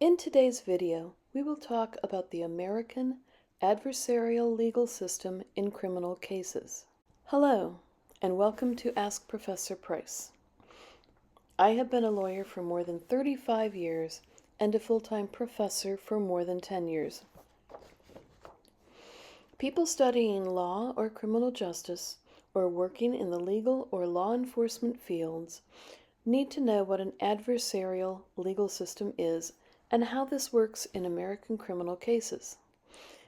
In today's video, we will talk about the American Adversarial Legal System in criminal cases. Hello, and welcome to Ask Professor Price. I have been a lawyer for more than 35 years and a full-time professor for more than 10 years. People studying law or criminal justice or working in the legal or law enforcement fields need to know what an adversarial legal system is and how this works in American criminal cases.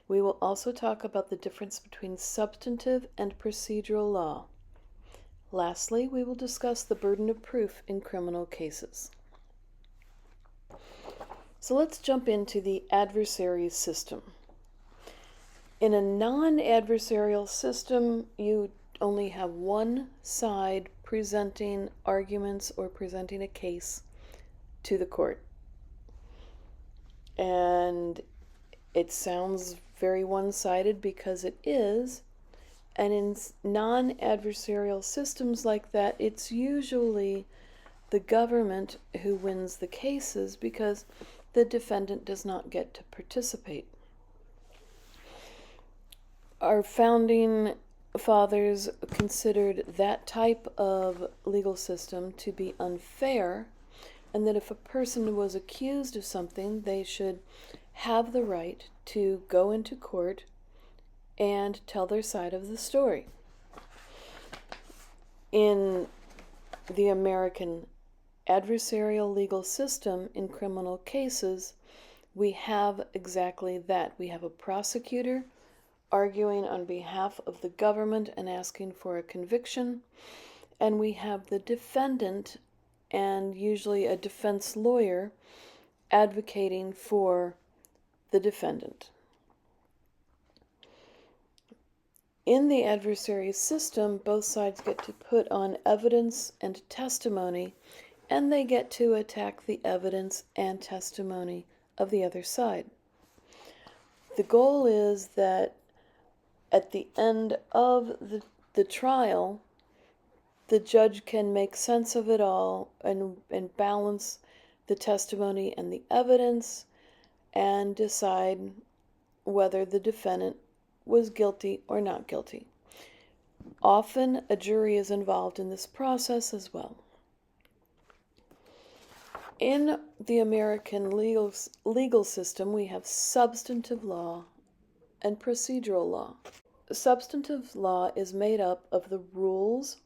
We will also talk about the difference between substantive and procedural law. Lastly, we will discuss the burden of proof in criminal cases. So let's jump into the adversary system. In a non-adversarial system, you only have one side presenting arguments or presenting a case to the court. And it sounds very one-sided because it is. And in non-adversarial systems like that, it's usually the government who wins the cases because the defendant does not get to participate. Our founding fathers considered that type of legal system to be unfair, and that if a person was accused of something, they should have the right to go into court and tell their side of the story. In the American adversarial legal system in criminal cases, we have exactly that. We have a prosecutor arguing on behalf of the government and asking for a conviction, and we have the defendant and usually a defense lawyer advocating for the defendant. In the adversary system, both sides get to put on evidence and testimony, and they get to attack the evidence and testimony of the other side. The goal is that at the end of the trial, the judge can make sense of it all and balance the testimony and the evidence and decide whether the defendant was guilty or not guilty. Often a jury is involved in this process as well. In the American legal system, we have substantive law and procedural law. Substantive law is made up of the rules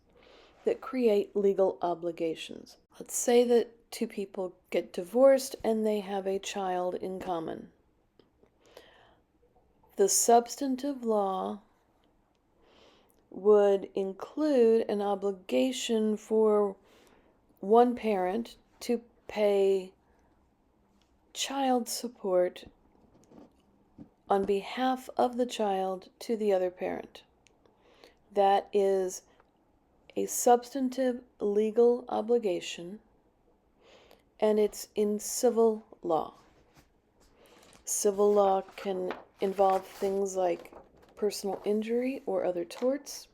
that create legal obligations. Let's say that two people get divorced and they have a child in common. The substantive law would include an obligation for one parent to pay child support on behalf of the child to the other parent. That is a substantive legal obligation, and it's in civil law. Civil law can involve things like personal injury or other torts,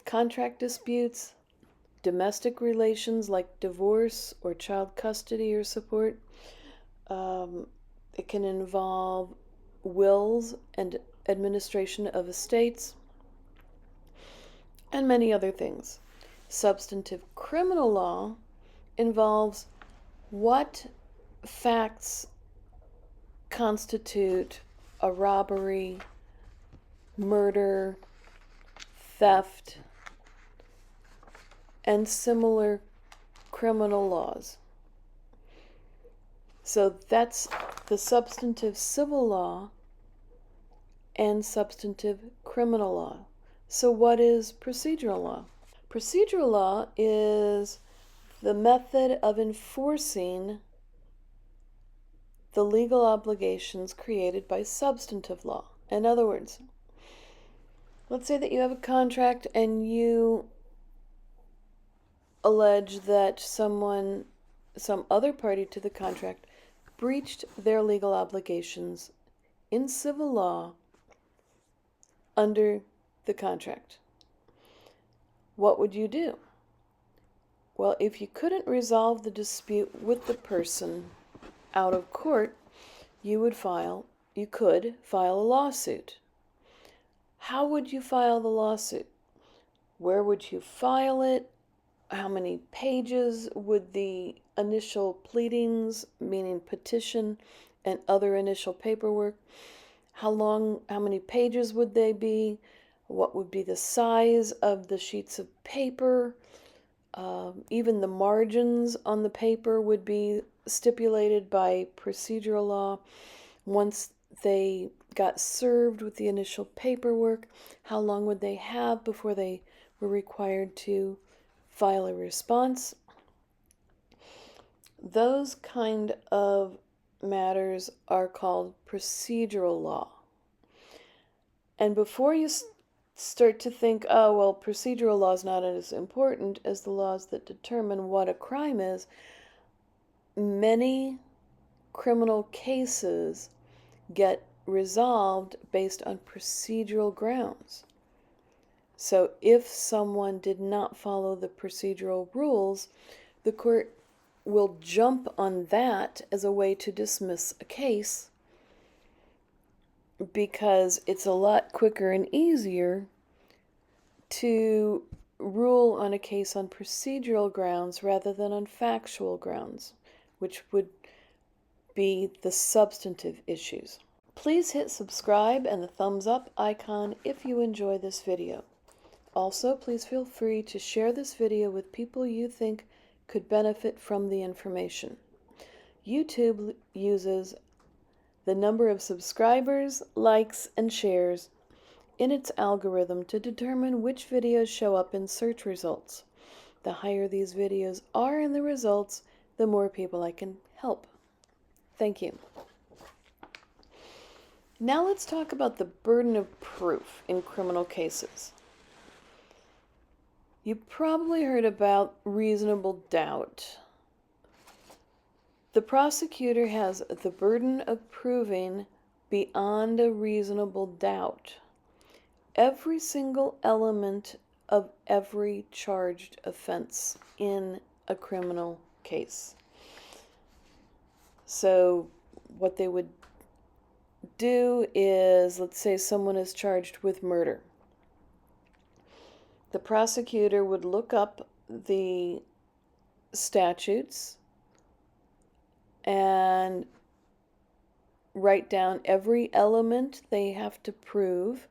contract disputes, domestic relations like divorce or child custody or support. It can involve wills and administration of estates, and many other things. Substantive criminal law involves what facts constitute a robbery, murder, theft, and similar criminal laws. So that's the substantive civil law and substantive criminal law. So what is procedural law? Procedural law is the method of enforcing the legal obligations created by substantive law. In other words, let's say that you have a contract and you allege that some other party to the contract breached their legal obligations in civil law under the contract. What would you do? Well, if you couldn't resolve the dispute with the person out of court, you could file a lawsuit. How would you file the lawsuit? Where would you file it? How many pages would the initial pleadings, meaning petition and other initial paperwork, how many pages would they be? What would be the size of the sheets of paper? Even the margins on the paper would be stipulated by procedural law. Once they got served with the initial paperwork, how long would they have before they were required to file a response? Those kind of matters are called procedural law. And before you start to think, oh, well, procedural law is not as important as the laws that determine what a crime is, many criminal cases get resolved based on procedural grounds. So if someone did not follow the procedural rules, the court will jump on that as a way to dismiss a case, because it's a lot quicker and easier to rule on a case on procedural grounds rather than on factual grounds, which would be the substantive issues. Please hit subscribe and the thumbs up icon if you enjoy this video. Also, please feel free to share this video with people you think could benefit from the information. YouTube uses the number of subscribers, likes, and shares in its algorithm to determine which videos show up in search results. The higher these videos are in the results, the more people I can help. Thank you. Now let's talk about the burden of proof in criminal cases. You probably heard about reasonable doubt. The prosecutor has the burden of proving beyond a reasonable doubt every single element of every charged offense in a criminal case. So what they would do is, let's say someone is charged with murder. The prosecutor would look up the statutes and write down every element they have to prove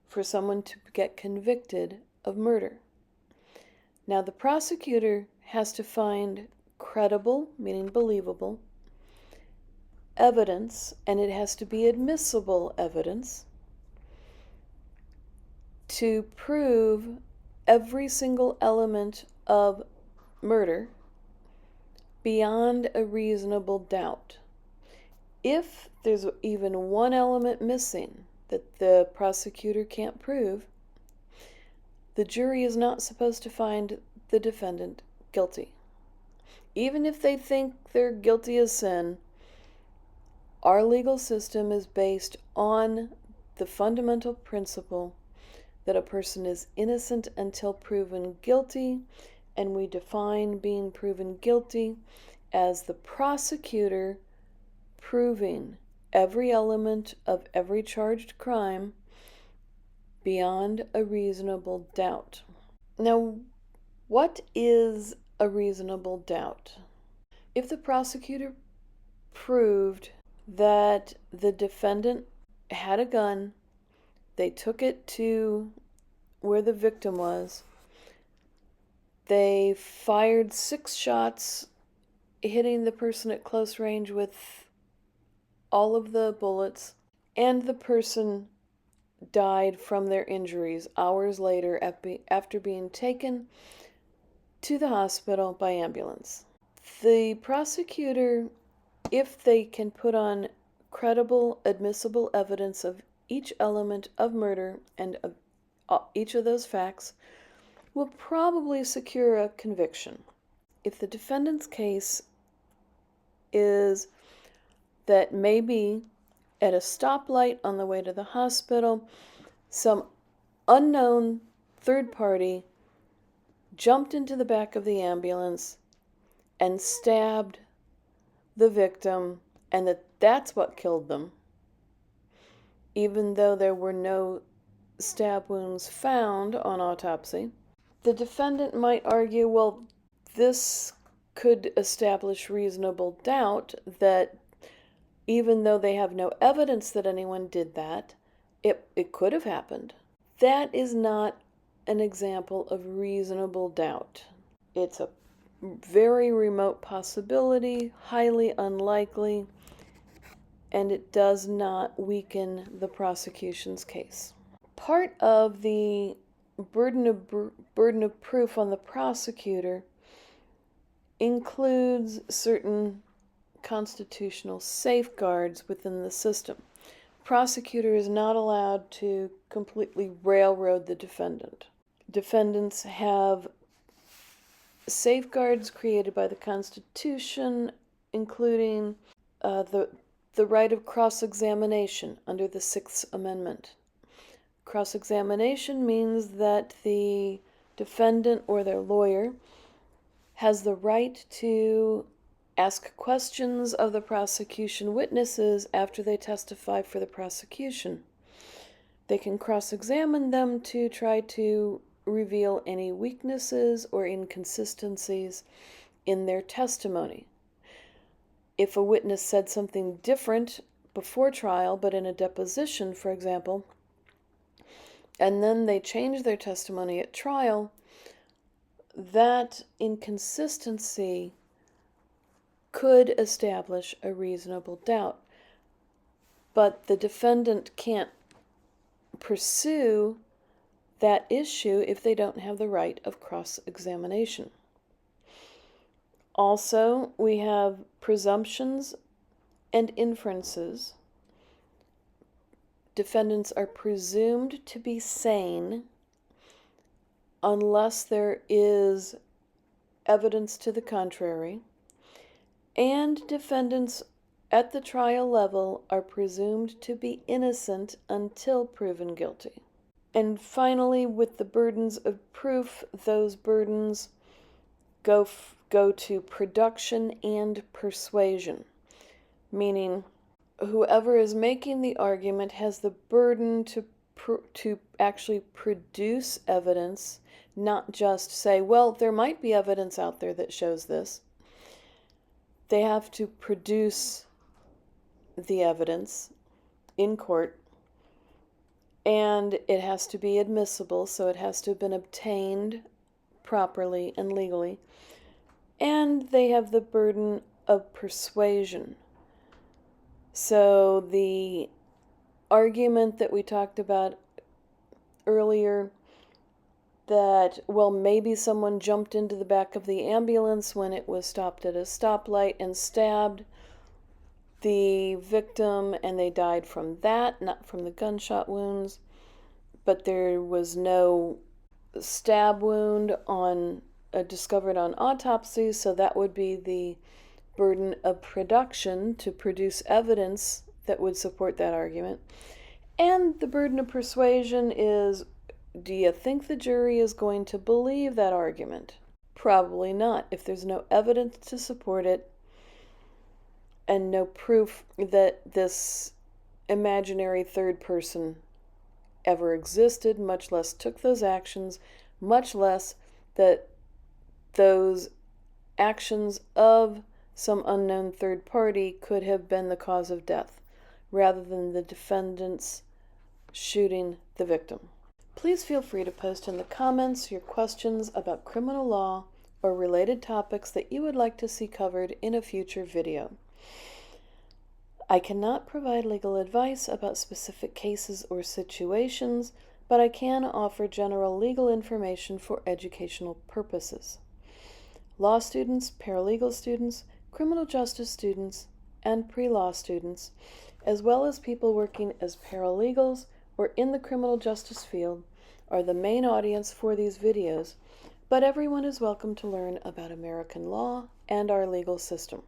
for someone to get convicted of murder. Now, the prosecutor has to find credible, meaning believable, evidence, and it has to be admissible evidence, to prove every single element of murder beyond a reasonable doubt. If there's even one element missing that the prosecutor can't prove, the jury is not supposed to find the defendant guilty. Even if they think they're guilty as sin, our legal system is based on the fundamental principle that a person is innocent until proven guilty, and we define being proven guilty as the prosecutor proving every element of every charged crime beyond a reasonable doubt. Now, what is a reasonable doubt? If the prosecutor proved that the defendant had a gun, they took it to where the victim was, they fired 6 shots, hitting the person at close range with all of the bullets, and the person died from their injuries hours later after being taken to the hospital by ambulance. The prosecutor, if they can put on credible, admissible evidence of each element of murder and of each of those facts, will probably secure a conviction. If the defendant's case is that maybe at a stoplight on the way to the hospital, some unknown third party jumped into the back of the ambulance and stabbed the victim and that that's what killed them, even though there were no stab wounds found on autopsy, the defendant might argue, well, this could establish reasonable doubt that even though they have no evidence that anyone did that, it could have happened. That is not an example of reasonable doubt. It's a very remote possibility, highly unlikely, and it does not weaken the prosecution's case. Part of the burden of proof on the prosecutor includes certain constitutional safeguards within the system. Prosecutor is not allowed to completely railroad the defendant. Defendants have safeguards created by the Constitution, including the right of cross-examination under the Sixth Amendment. Cross-examination means that the defendant or their lawyer has the right to ask questions of the prosecution witnesses after they testify for the prosecution. They can cross-examine them to try to reveal any weaknesses or inconsistencies in their testimony. If a witness said something different before trial, but in a deposition, for example, and then they change their testimony at trial, that inconsistency could establish a reasonable doubt. But the defendant can't pursue that issue if they don't have the right of cross-examination. Also, we have presumptions and inferences. Defendants are presumed to be sane unless there is evidence to the contrary, and defendants at the trial level are presumed to be innocent until proven guilty. And finally, with the burdens of proof, those burdens go to production and persuasion, meaning whoever is making the argument has the burden to actually produce evidence, not just say, well, there might be evidence out there that shows this. They have to produce the evidence in court, and it has to be admissible, so it has to have been obtained properly and legally. And they have the burden of persuasion. So the argument that we talked about earlier that, well, maybe someone jumped into the back of the ambulance when it was stopped at a stoplight and stabbed the victim and they died from that, not from the gunshot wounds, but there was no stab wound discovered on autopsy, so that would be the burden of production to produce evidence that would support that argument. And the burden of persuasion is, do you think the jury is going to believe that argument? Probably not. If there's no evidence to support it and no proof that this imaginary third person ever existed, much less took those actions, much less that those actions of some unknown third party could have been the cause of death, rather than the defendants shooting the victim. Please feel free to post in the comments your questions about criminal law or related topics that you would like to see covered in a future video. I cannot provide legal advice about specific cases or situations, but I can offer general legal information for educational purposes. Law students, paralegal students, criminal justice students, and pre-law students, as well as people working as paralegals or in the criminal justice field, are the main audience for these videos, but everyone is welcome to learn about American law and our legal system.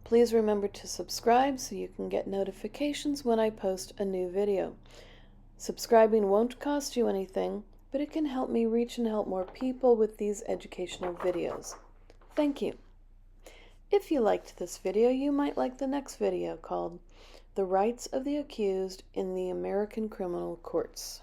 Please remember to subscribe so you can get notifications when I post a new video. Subscribing won't cost you anything, but it can help me reach and help more people with these educational videos. Thank you. If you liked this video, you might like the next video called The Rights of the Accused in the American Criminal Courts.